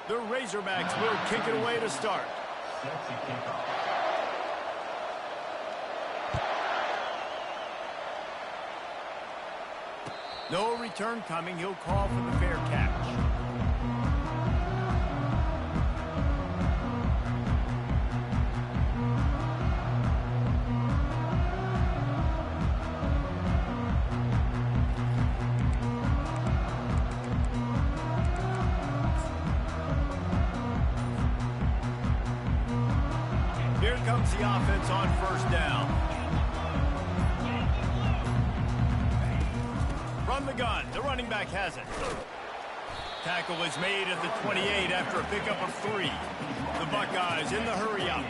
The Razorbacks will kick it away to start. No return coming. He'll call for the fair catch. Here comes the offense on first down. From the gun, the running back has it. Tackle is made at the 28 after a pickup of 3. The Buckeyes in the hurry-up.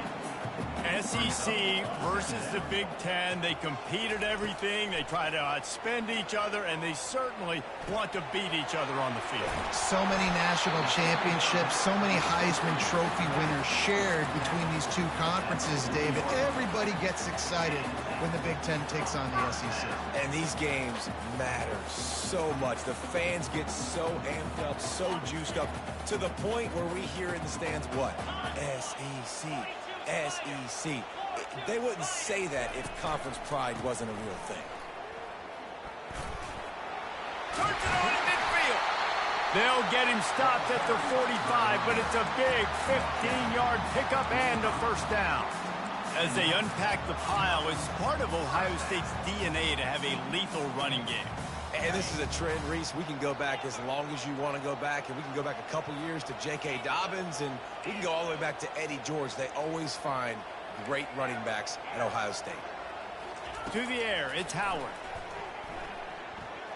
SEC versus the Big Ten. They compete at everything. They try to outspend each other, and they certainly want to beat each other on the field. So many national championships, so many Heisman Trophy winners shared between these two conferences, David. Everybody gets excited when the Big Ten takes on the SEC. And these games matter so much. The fans get so amped up, so juiced up, to the point where we hear in the stands, what? SEC. SEC. They wouldn't say that if conference pride wasn't a real thing. Turns it on in midfield. They'll get him stopped at the 45, but it's a big 15-yard pickup and a first down. As they unpack the pile, it's part of Ohio State's DNA to have a lethal running game. And this is a trend, Reese. We can go back as long as you want to go back, and we can go back a couple years to J.K. Dobbins, and we can go all the way back to Eddie George. They always find great running backs at Ohio State. To the air, it's Howard.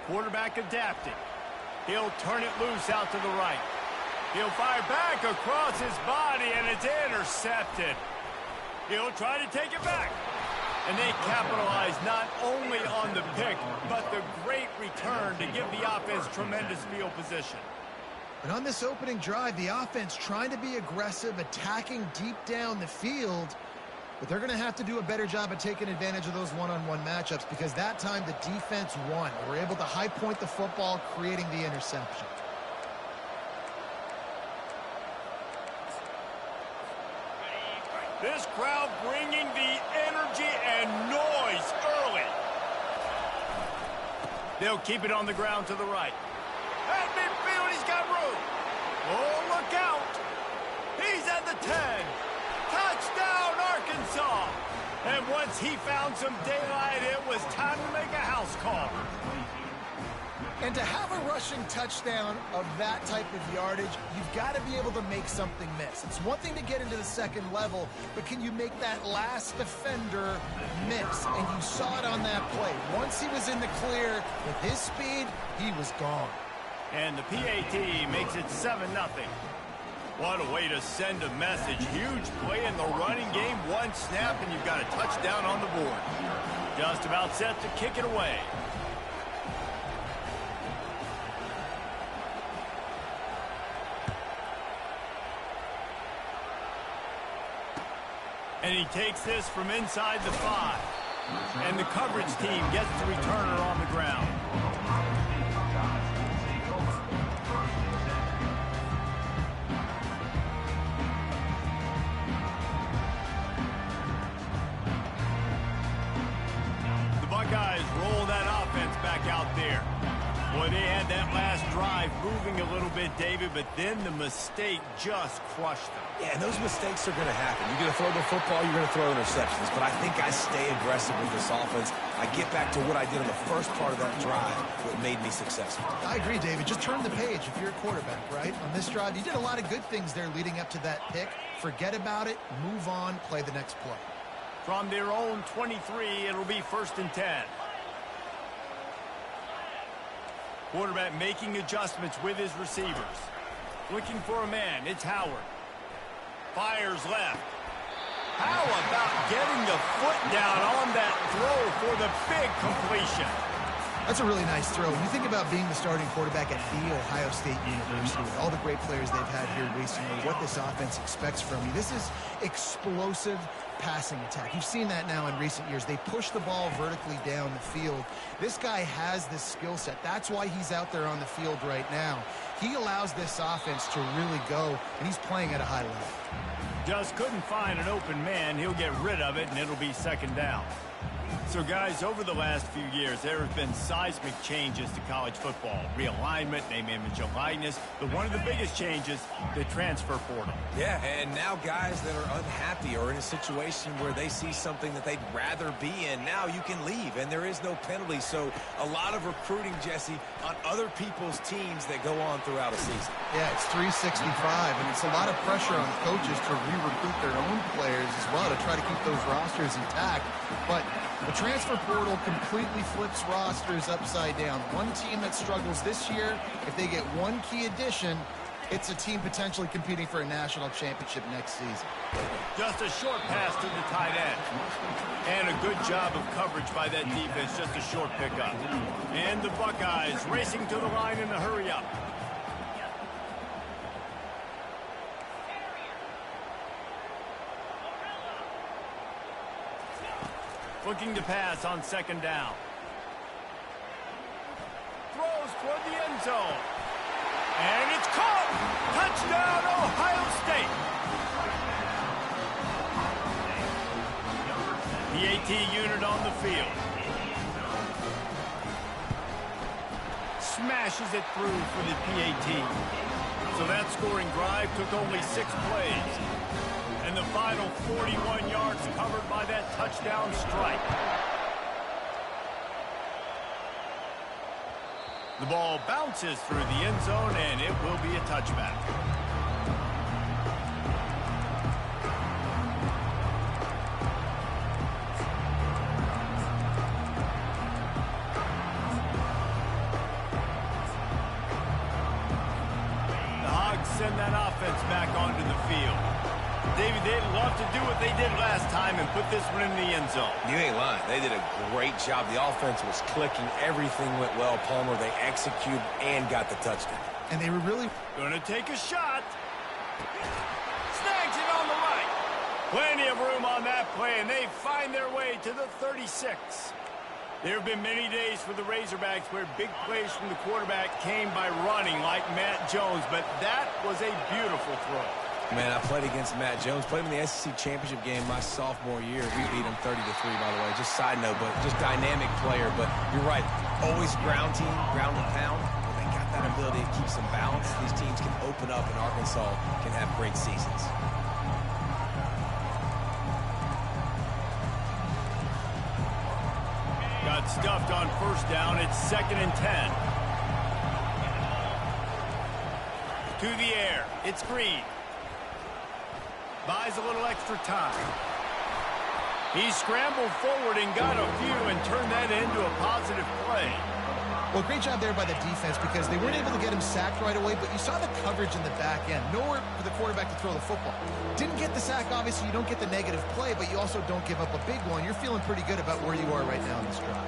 Quarterback adapting. He'll turn it loose out to the right. He'll fire back across his body, and it's intercepted. He'll try to take it back. And they capitalize not only on the pick, but the great return to give the offense tremendous field position. And on this opening drive, the offense trying to be aggressive, attacking deep down the field, but they're going to have to do a better job of taking advantage of those one-on-one matchups, because that time the defense won. They were able to high point the football, creating the interception. This crowd bringing the energy and noise early. They'll keep it on the ground to the right. At midfield, he's got room. Oh, look out. He's at the 10. Touchdown, Arkansas. And once he found some daylight, it was time to make a house call. And to have a rushing touchdown of that type of yardage, you've got to be able to make something miss. It's one thing to get into the second level, but can you make that last defender miss? And you saw it on that play. Once he was in the clear with his speed, he was gone. And the PAT makes it 7-0. What a way to send a message. Huge play in the running game. One snap, and you've got a touchdown on the board. Just about set to kick it away. And he takes this from inside the 5. And the coverage team gets the returner on the ground. The Buckeyes roll that offense back out there. Boy, they had that last drive moving a little bit, David, but then the mistake just crushed them. Yeah, and those mistakes are going to happen. You're going to throw the football, you're going to throw interceptions. But I think I stay aggressive with this offense. I get back to what I did in the first part of that drive, what made me successful. I agree, David. Just turn the page if you're a quarterback, right? On this drive, you did a lot of good things there leading up to that pick. Forget about it, move on, play the next play. From their own 23, it'll be 1st and 10. Quarterback making adjustments with his receivers. Looking for a man. It's Howard. Fires left. How about getting the foot down on that throw for the big completion? That's a really nice throw. You think about being the starting quarterback at The Ohio State University with all the great players they've had here recently, what this offense expects from you. This is explosive passing attack. You've seen that now in recent years. They push the ball vertically down the field. This guy has this skill set. That's why he's out there on the field right now. He allows this offense to really go, and he's playing at a high level. Just couldn't find an open man. He'll get rid of it, and it'll be second down. So, guys, over the last few years, there have been seismic changes to college football. Realignment, name, image, and likeness. But one of the biggest changes, the transfer portal. Yeah, and now guys that are unhappy or in a situation where they see something that they'd rather be in, now you can leave, and there is no penalty. So a lot of recruiting, Jesse, on other people's teams that go on throughout a season. Yeah, it's 365, and it's a lot of pressure on coaches to re-recruit their own players as well to try to keep those rosters intact. But the transfer portal completely flips rosters upside down. One team that struggles this year, if they get one key addition, it's a team potentially competing for a national championship next season. Just a short pass to the tight end. And a good job of coverage by that defense, just a short pickup. And the Buckeyes racing to the line in a hurry-up. Looking to pass on second down. Throws toward the end zone. And it's caught! Touchdown, Ohio State! The AT unit on the field. Smashes it through for the PAT. So that scoring drive took only 6 plays. And the final 41 yards covered by that touchdown strike. The ball bounces through the end zone, and it will be a touchback. The Hogs send that offense back onto the field. David, they'd love to do what they did last time and put this one in the end zone. You ain't lying. They did a great job. The offense was clicking. Everything went well. Palmer, they executed and got the touchdown. And they were really Gonna take a shot. Snags it on the right. Plenty of room on that play, and they find their way to the 36. There have been many days for the Razorbacks where big plays from the quarterback came by running like Matt Jones, but that was a beautiful throw. Man, I played against Matt Jones. Played him in the SEC championship game my sophomore year. We beat him 30-3, by the way. Just side note, but just dynamic player. But you're right. Always ground team, ground and pound. When they got that ability to keep some balance, these teams can open up, and Arkansas can have great seasons. Got stuffed on first down. It's 2nd and 10. To the air. It's Green. Buys a little extra time. He scrambled forward and got a few and turned that into a positive play. Well, great job there by the defense because they weren't able to get him sacked right away, but you saw the coverage in the back end. Nowhere for the quarterback to throw the football. Didn't get the sack, obviously. You don't get the negative play, but you also don't give up a big one. You're feeling pretty good about where you are right now in this drive.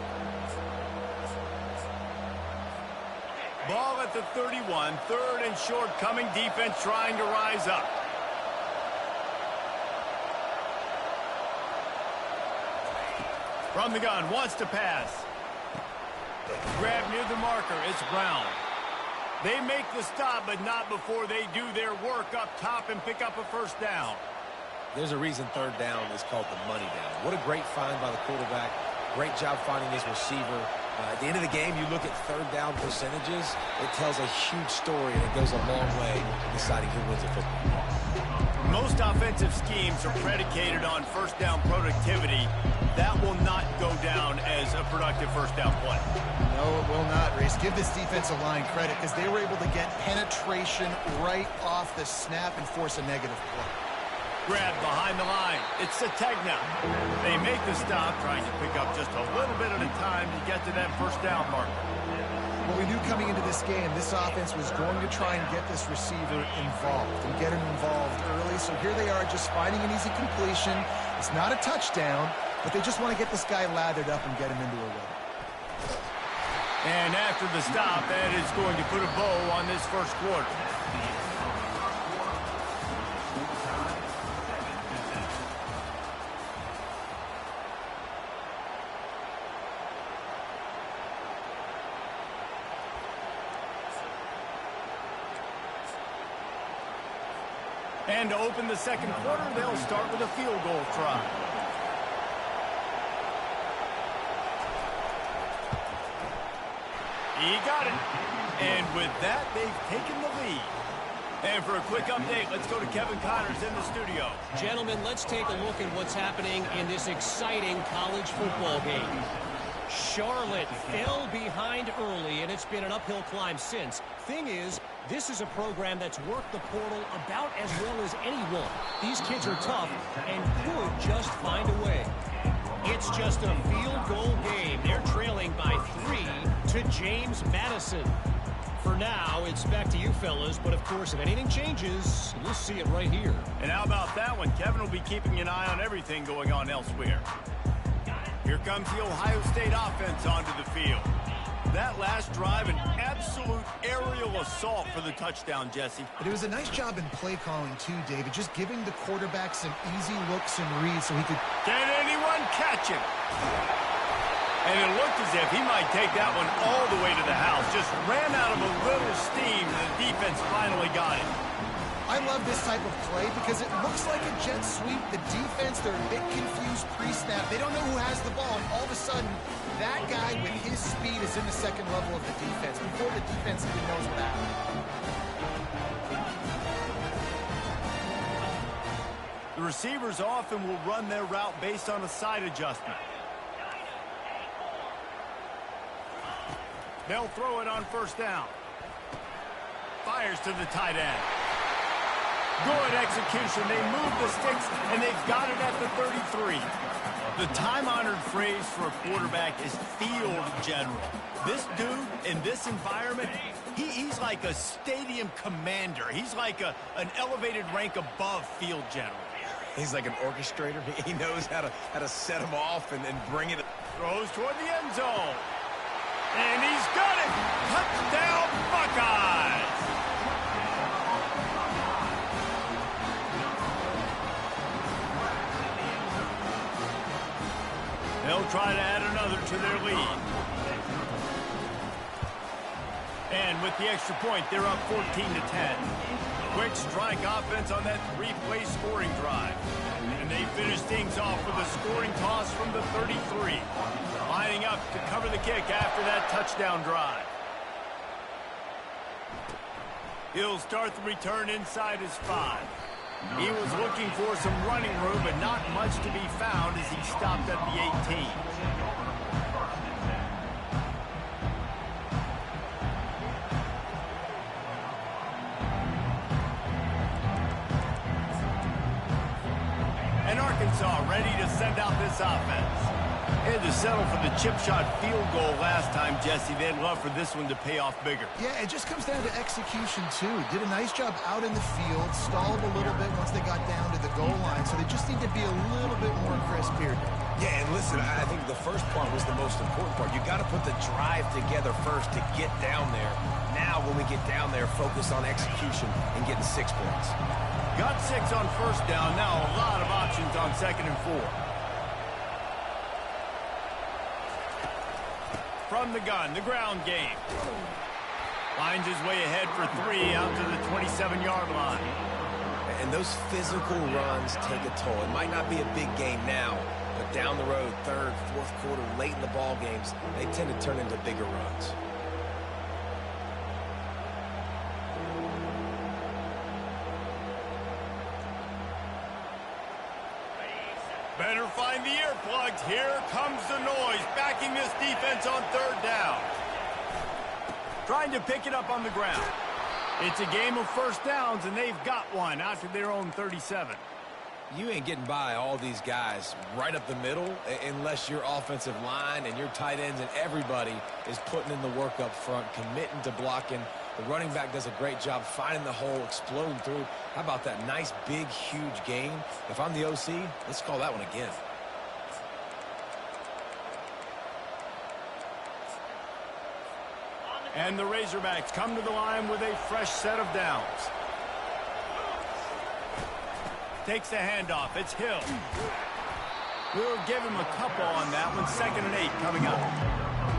Ball at the 31. 3rd and short coming. Defense trying to rise up. From the gun, wants to pass. Grab near the marker, it's Brown. They make the stop, but not before they do their work up top and pick up a first down. There's a reason 3rd down is called the money down. What a great find by the quarterback. Great job finding his receiver. At the end of the game, you look at 3rd down percentages. It tells a huge story, and it goes a long way in deciding who wins a football. Most offensive schemes are predicated on first down productivity. That will not go down as a productive first down play. No, it will not, Reese. Give this defensive line credit because they were able to get penetration right off the snap and force a negative play. Grab behind the line. It's Sategna. They make the stop, trying to pick up just a little bit at a time to get to that first down marker. Well, we knew coming into this game, this offense was going to try and get this receiver involved and get him involved early. So here they are just finding an easy completion. It's not a touchdown, but they just want to get this guy lathered up and get him into a rhythm. And after the stop, that is going to put a bow on this first quarter. And to open the second quarter, they'll start with a field goal try. He got it. And with that, they've taken the lead. And for a quick update, let's go to Kevin Connors in the studio. Gentlemen, let's take a look at what's happening in this exciting college football game. Charlotte fell behind early, and it's been an uphill climb since. Thing is, this is a program that's worked the portal about as well as anyone. These kids are tough and could just find a way. It's just a field goal game. They're trailing by 3 to James Madison. For now, it's back to you fellas, but of course, if anything changes, you'll see it right here. And how about that one? Kevin will be keeping an eye on everything going on elsewhere. Here comes the Ohio State offense onto the field. That last drive, an absolute aerial assault for the touchdown, Jesse. But it was a nice job in play calling, too, David. Just giving the quarterback some easy looks and reads so he could... Can anyone catch him? And it looked as if he might take that one all the way to the house. Just ran out of a little steam, and the defense finally got it. I love this type of play because it looks like a jet sweep. The defense, they're a bit confused pre-snap. They don't know who has the ball, and all of a sudden, that guy with his speed is in the second level of the defense before the defense even knows what happened. The receivers often will run their route based on a side adjustment. They'll throw it on first down. Fires to the tight end. Good execution. They move the sticks, and they've got it at the 33. The time-honored phrase for a quarterback is field general. This dude, in this environment, he's like a stadium commander. He's like an elevated rank above field general. He's like an orchestrator. He knows how to set them off and bring it. Throws toward the end zone. And he's got it. Touchdown, Buckeyes. They'll try to add another to their lead. And with the extra point, they're up 14-10. Quick strike offense on that three-play scoring drive. And they finish things off with a scoring toss from the 33. Lining up to cover the kick after that touchdown drive. He'll start the return inside his 5. He was looking for some running room, but not much to be found as he stopped at the 18. And Arkansas ready to send out this offense. Had to settle for the chip shot field goal last time, Jesse. They'd love for this one to pay off bigger. Yeah, it just comes down to execution, too. Did a nice job out in the field, stalled a little bit once they got down to the goal line, so they just need to be a little bit more crisp here. Yeah, and listen, I think the first part was the most important part. You got to put the drive together first to get down there. Now, when we get down there, focus on execution and getting 6 points. Got 6 on first down. Now a lot of options on 2nd and 4. From the gun, the ground game. Finds his way ahead for 3 out to the 27-yard line. And those physical runs take a toll. It might not be a big game now, but down the road, 3rd, 4th quarter, late in the ball games, they tend to turn into bigger runs. Better find the earplugs. Here comes the noise, backing this defense on 3rd down. Trying to pick it up on the ground. It's a game of first downs, and they've got one out to their own 37. You ain't getting by all these guys right up the middle unless your offensive line and your tight ends and everybody is putting in the work up front, committing to blocking. The running back does a great job finding the hole, exploding through. How about that nice, big, huge game? If I'm the OC, let's call that one again. And the Razorbacks come to the line with a fresh set of downs. Takes the handoff. It's Hill. We'll give him a couple on that one. 2nd and 8 coming up.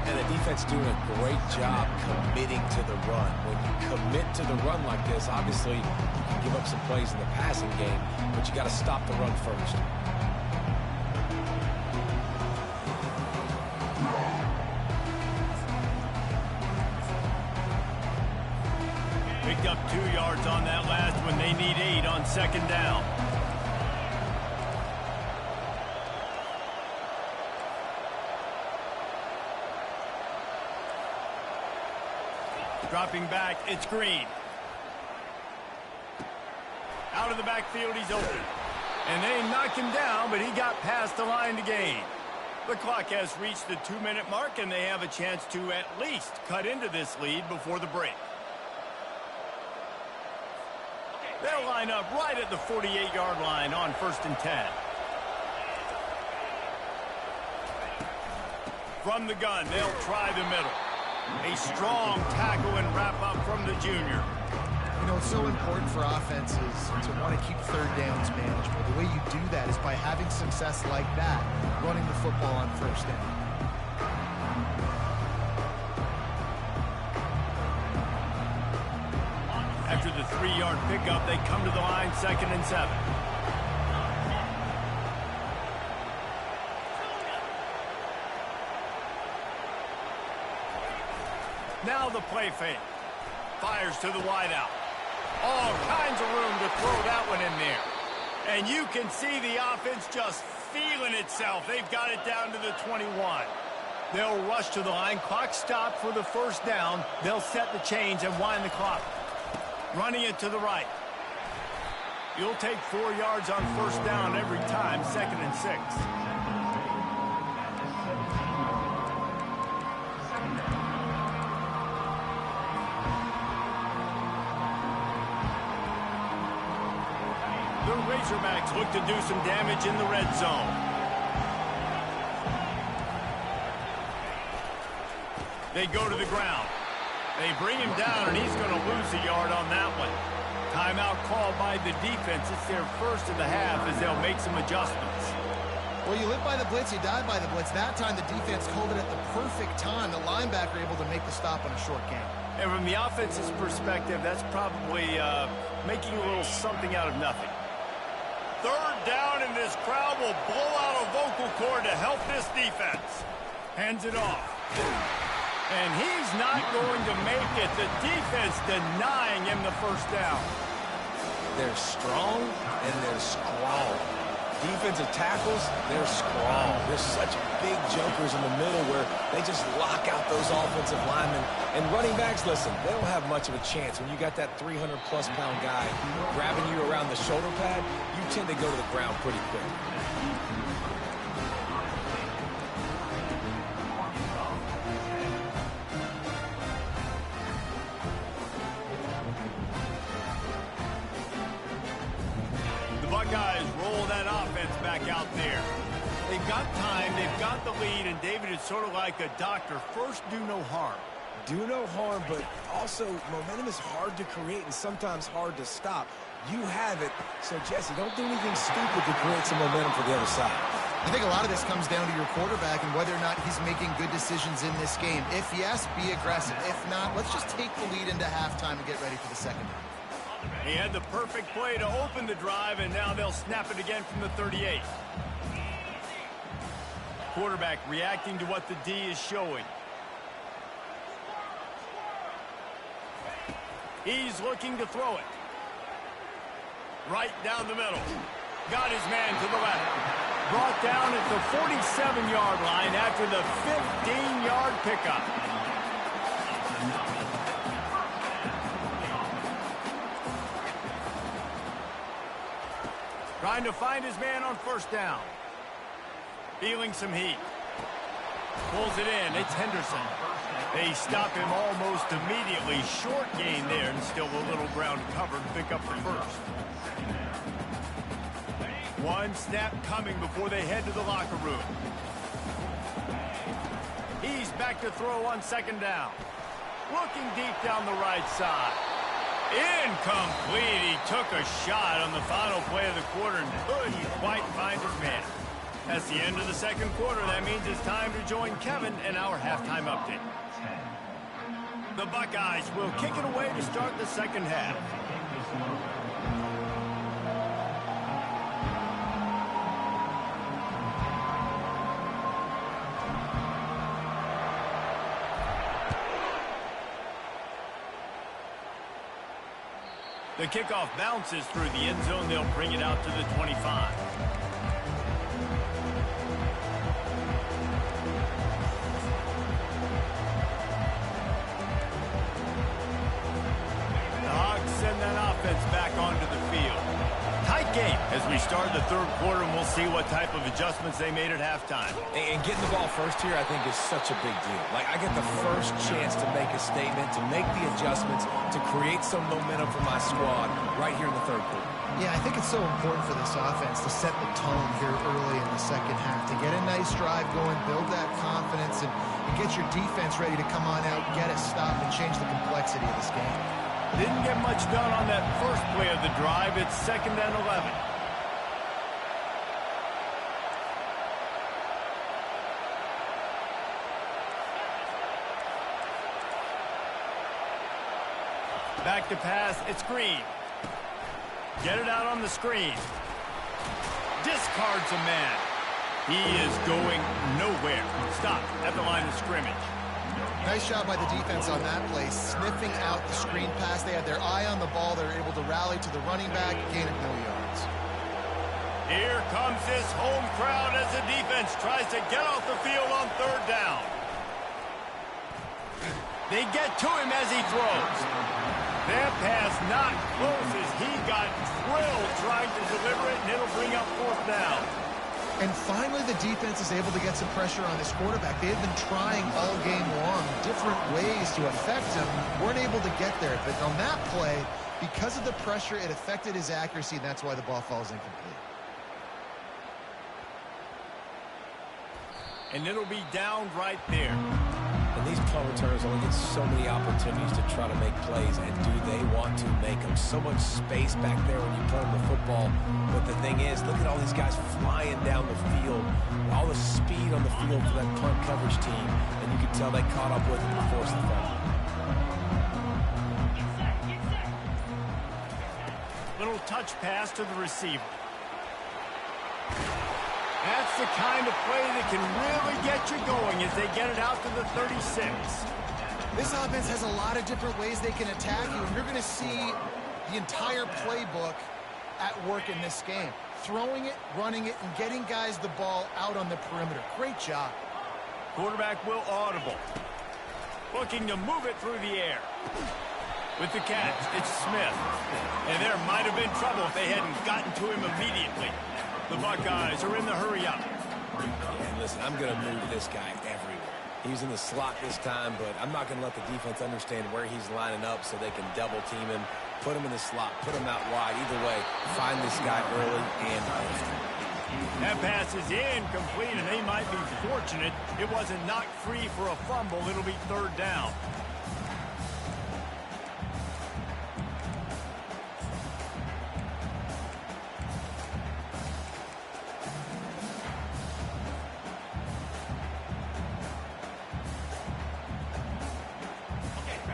And the defense doing a great job committing to the run. When you commit to the run like this, obviously you can give up some plays in the passing game, but you got to stop the run first. Picked up 2 yards on that last one. They need 8 on 2nd down. Dropping back, it's Green. Out of the backfield, he's open. And they knock him down, but he got past the line to gain. The clock has reached the 2-minute mark, and they have a chance to at least cut into this lead before the break. They'll line up right at the 48-yard line on 1st and 10. From the gun, they'll try the middle. A strong tackle and wrap up from the junior. You know, it's so important for offenses to want to keep 3rd downs manageable. The way you do that is by having success like that, running the football on 1st down. After the 3-yard pickup, they come to the line 2nd and 7. Now the play fake. Fires to the wideout. All kinds of room to throw that one in there. And you can see the offense just feeling itself. They've got it down to the 21. They'll rush to the line. Clock stopped for the 1st down. They'll set the chains and wind the clock. Running it to the right. You'll take 4 yards on 1st down every time. 2nd and 6. The Razorbacks look to do some damage in the red zone. They go to the ground. They bring him down, and he's going to lose a yard on that one. Timeout called by the defense. It's their 1st of the half as they'll make some adjustments. Well, you live by the blitz, you die by the blitz. That time the defense called it at the perfect time. The linebacker able to make the stop on a short gain. And from the offense's perspective, that's probably making a little something out of nothing. 3rd down, and this crowd will blow out a vocal cord to help this defense. Hands it off. And he's not going to make it. The defense denying him the 1st down. They're strong and they're strong. Defensive tackles, they're strong. There's such big jumpers in the middle where they just lock out those offensive linemen. And running backs, listen, they don't have much of a chance. When you got that 300-plus pound guy grabbing you around the shoulder pad, you tend to go to the ground pretty quick. Buckeyes roll that offense back out there. They've got time, they've got the lead, and David is sort of like a doctor. First, do no harm. Do no harm, but also momentum is hard to create and sometimes hard to stop. You have it, so Jesse, don't do anything stupid to create some momentum for the other side. I think a lot of this comes down to your quarterback and whether or not he's making good decisions in this game. If yes, be aggressive. If not, let's just take the lead into halftime and get ready for the 2nd half. He had the perfect play to open the drive, and now they'll snap it again from the 38. Quarterback reacting to what the D is showing. He's looking to throw it. Right down the middle. Got his man to the left. Brought down at the 47-yard line after the 15-yard pickup. Trying to find his man on 1st down. Feeling some heat. Pulls it in. It's Henderson. They stop him almost immediately. Short gain there, and still a little ground covered. Pick up the 1st. One snap coming before they head to the locker room. He's back to throw on 2nd down. looking deep down the right side. Incomplete. He took a shot on the final play of the quarter and couldn't quite find his man. That's the end of the second quarter. That means it's time to join Kevin in our halftime update. The Buckeyes will kick it away to start the second half. The kickoff bounces through the end zone. They'll bring it out to the 25. The Hogs send that offense back onto the field. Tight game as we start the third quarter, and we'll see what type of adjustments they made at halftime. And getting the ball first here, I think, is such a big deal. Like, I get the first chance to make a statement, to make the adjustments, to create some momentum for my squad right here in the third quarter. Yeah, I think it's so important for this offense to set the tone here early in the second half, to get a nice drive going, build that confidence, and get your defense ready to come on out, get a stop, and change the complexity of this game. Didn't get much done on that first play of the drive. It's 2nd and 11. Back to pass. It's Green. Get it out on the screen. Discards a man. He is going nowhere. Stop at the line of scrimmage. Nice job by the defense on that play, sniffing out the screen pass. They had their eye on the ball. They were able to rally to the running back, gain of no yards. Here comes this home crowd as the defense tries to get off the field on third down. They get to him as he throws. That pass not close as he got drilled trying to deliver it, and it'll bring up 4th down. And finally, the defense is able to get some pressure on this quarterback. They had been trying all game long different ways to affect him, weren't able to get there. But on that play, because of the pressure, it affected his accuracy, and that's why the ball falls incomplete. And it'll be down right there. And these punt returners only get so many opportunities to try to make plays, and do they want to make them? So much space back there when you put them the football. But the thing is, look at all these guys flying down the field, all the speed on the field for that punt coverage team, and you can tell they caught up with them and forced the fumble. Little touch pass to the receiver. That's the kind of play that can really get you going as they get it out to the 36. This offense has a lot of different ways they can attack you, and you're going to see the entire playbook at work in this game. Throwing it, running it, and getting guys the ball out on the perimeter. Great job. Quarterback will audible. Looking to move it through the air. With the catch, it's Smith. And there might have been trouble if they hadn't gotten to him immediately. The Buckeyes are in the hurry-up. And listen, I'm going to move this guy everywhere. He's in the slot this time, but I'm not going to let the defense understand where he's lining up so they can double-team him, put him in the slot, put him out wide. Either way, find this guy early and often. That pass is incomplete, and they might be fortunate it wasn't knocked free for a fumble. It'll be 3rd down.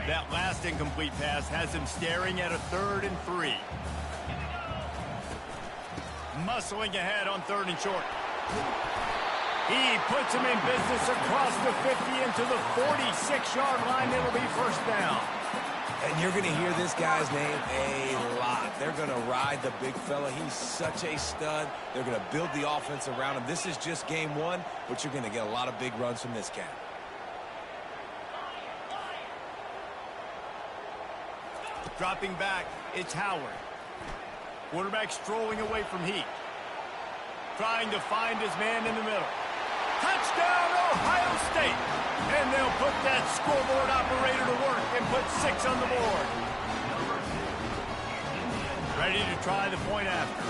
That last incomplete pass has him staring at a 3rd and 3. Muscling ahead on 3rd and short. He puts him in business across the 50 into the 46-yard line. It'll be 1st down. And you're going to hear this guy's name a lot. They're going to ride the big fella. He's such a stud. They're going to build the offense around him. This is just game 1, but you're going to get a lot of big runs from this cat. Dropping back, it's Howard. Quarterback strolling away from Heat. Trying to find his man in the middle. Touchdown, Ohio State! And they'll put that scoreboard operator to work and put 6 on the board. Ready to try the point after.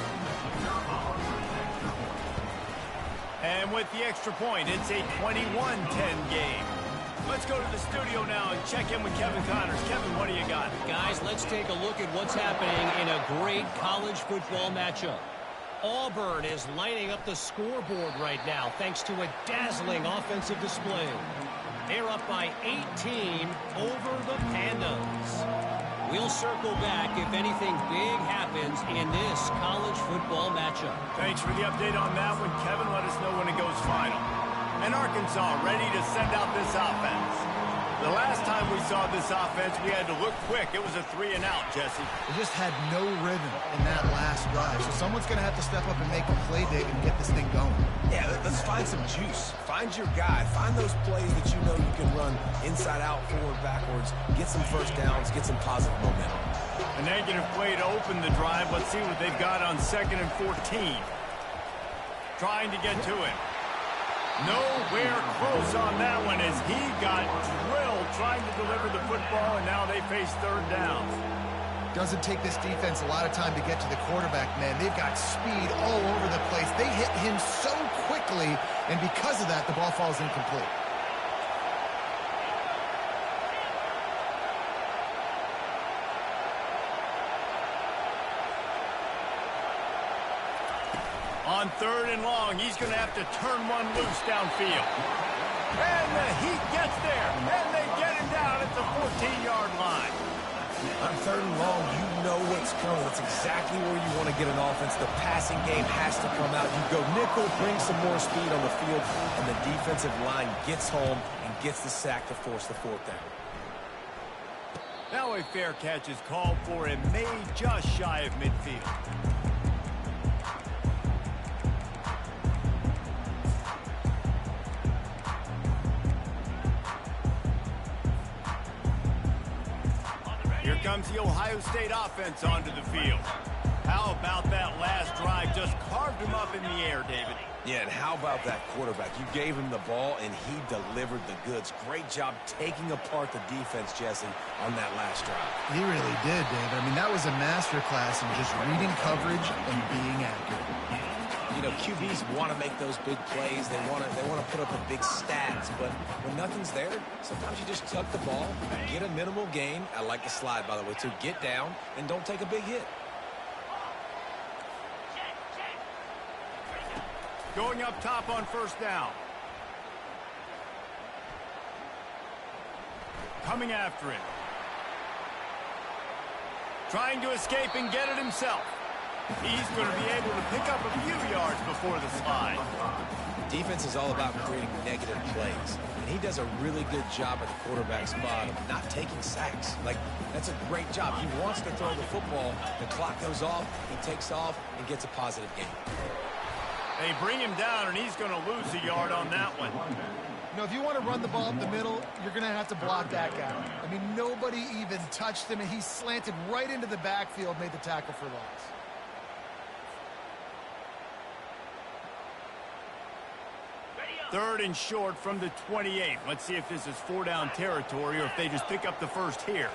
And with the extra point, it's a 21-10 game. Let's go to the studio now and check in with Kevin Connors. Kevin, what do you got? Guys, let's take a look at what's happening in a great college football matchup. Auburn is lining up the scoreboard right now thanks to a dazzling offensive display. They're up by 18 over the Pandas. We'll circle back if anything big happens in this college football matchup. Thanks for the update on that one, Kevin. Let us know when it goes final. And Arkansas ready to send out this offense. The last time we saw this offense, we had to look quick. It was a 3-and-out, Jesse. They just had no rhythm in that last drive. So someone's going to have to step up and make a play, David, and get this thing going. Yeah, let's find some juice. Find your guy. Find those plays that you know you can run inside out, forward, backwards. Get some first downs. Get some positive momentum. A negative play to open the drive. Let's see what they've got on 2nd and 14. Trying to get to it. Nowhere close on that one as he got drilled trying to deliver the football, and now they face 3rd down. Doesn't take this defense a lot of time to get to the quarterback, man. They've got speed all over the place. They hit him so quickly, and because of that, the ball falls incomplete. On 3rd and long, he's going to have to turn one loose downfield. And the Heat gets there, and they get him down at the 14-yard line. On 3rd and long, you know what's coming. It's exactly where you want to get an offense. The passing game has to come out. You go nickel, bring some more speed on the field, and the defensive line gets home and gets the sack to force the 4th down. Now a fair catch is called for and made just shy of midfield. Here comes the Ohio State offense onto the field. How about that last drive? Just carved him up in the air, David. Yeah, and how about that quarterback? You gave him the ball, and he delivered the goods. Great job taking apart the defense, Jesse, on that last drive. He really did, David. I mean, that was a masterclass in just reading coverage and being accurate. You know, QBs want to make those big plays. They want to put up the big stats. But when nothing's there, sometimes you just tuck the ball, get a minimal gain. I like the slide, by the way, too. Get down and don't take a big hit. Going up top on 1st down. Coming after him. Trying to escape and get it himself. He's going to be able to pick up a few yards before the slide. Defense is all about creating negative plays. And he does a really good job at the quarterback spot of not taking sacks. Like, that's a great job. He wants to throw the football. The clock goes off. He takes off and gets a positive gain. They bring him down, and he's going to lose a yard on that one. You know, if you want to run the ball up the middle, you're going to have to block that guy. I mean, nobody even touched him, and he slanted right into the backfield, made the tackle for loss. Third and short from the 28. Let's see if this is 4-down territory or if they just pick up the first here.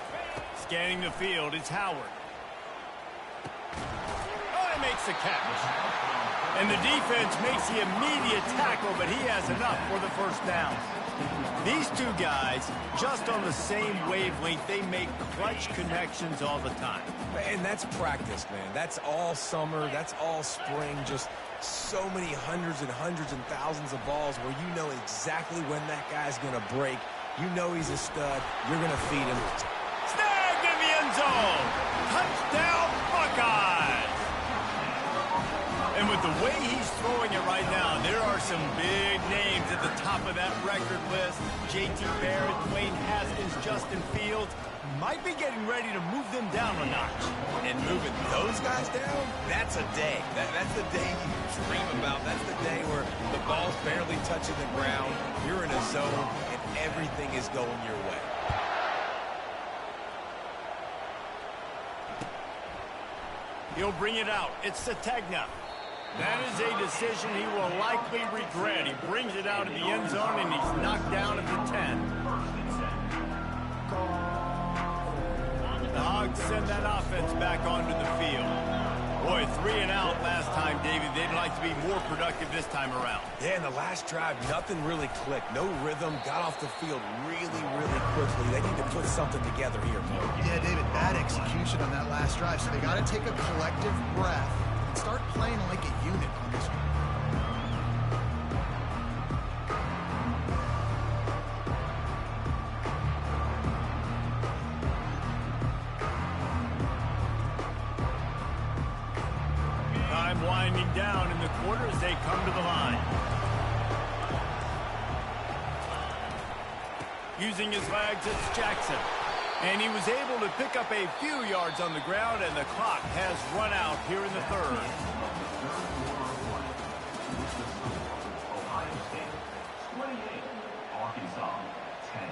Scanning the field, it's Howard. Oh, he makes the catch. And the defense makes the immediate tackle, but he has enough for the first down. These two guys, just on the same wavelength, they make clutch connections all the time. And that's practice, man. That's all summer. That's all spring. Just so many hundreds and thousands of balls where you know exactly when that guy's going to break. You know he's a stud. You're going to feed him. Snagged in the end zone. Touchdown, Buckeyes. And with the way he's throwing it right now, there are some big names at the top of that record list. J.T. Barrett, Dwayne Haskins, Justin Fields might be getting ready to move them down a notch. And moving those guys down, that's a day. That's the day you dream about. That's the day where the ball's barely touching the ground. You're in a zone, and everything is going your way. He'll bring it out. It's Sategna. That is a decision he will likely regret. He brings it out of the end zone, and he's knocked down at the 10. The Hogs send that offense back onto the field. Boy, 3 and out last time, David. They'd like to be more productive this time around. Yeah, in the last drive, nothing really clicked. No rhythm, got off the field really, really quickly. They need to put something together here. Yeah, David, bad execution on that last drive. So they got to take a collective breath and start playing like a unit on this one. Time winding down in the quarter as they come to the line. Using his legs, it's Jackson. And he was able to pick up a few yards on the ground, and the clock has run out here in the third. Ohio State 28, Arkansas 10.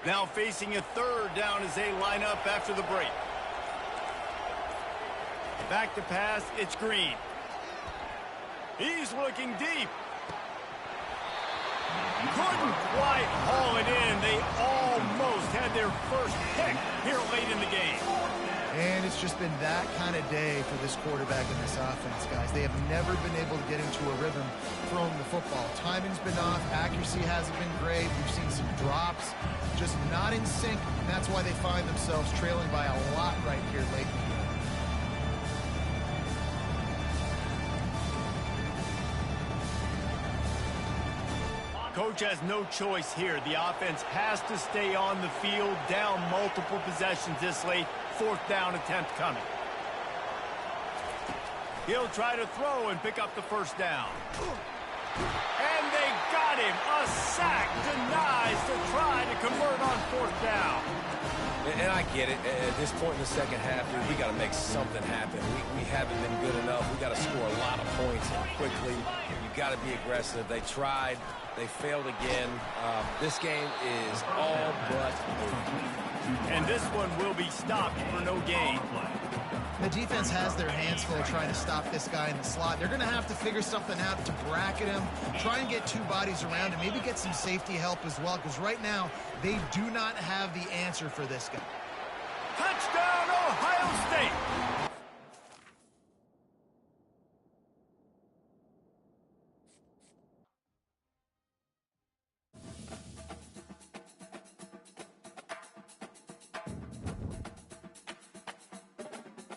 Now facing a third down as they line up after the break. Back to pass, it's Green. He's looking deep. Couldn't quite haul it in. They almost had their first pick here late in the game. And it's just been that kind of day for this quarterback in this offense, guys. They have never been able to get into a rhythm throwing the football. Timing's been off. Accuracy hasn't been great. We've seen some drops, just not in sync. And that's why they find themselves trailing by a lot right here late in the game. Coach has no choice here. The offense has to stay on the field, down multiple possessions this late. Fourth down attempt coming. He'll try to throw and pick up the first down. And they got him. A sack denies to try to convert on fourth down. And I get it. At this point in the second half, dude, we got to make something happen. We haven't been good enough. We got to score a lot of points quickly. You got to be aggressive. They tried. They failed again. This game is all but over. And this one will be stopped for no gain. The defense has their hands full trying to stop this guy in the slot. They're going to have to figure something out to bracket him, try and get two bodies around him, maybe get some safety help as well, because right now they do not have the answer for this guy. Touchdown, Ohio State!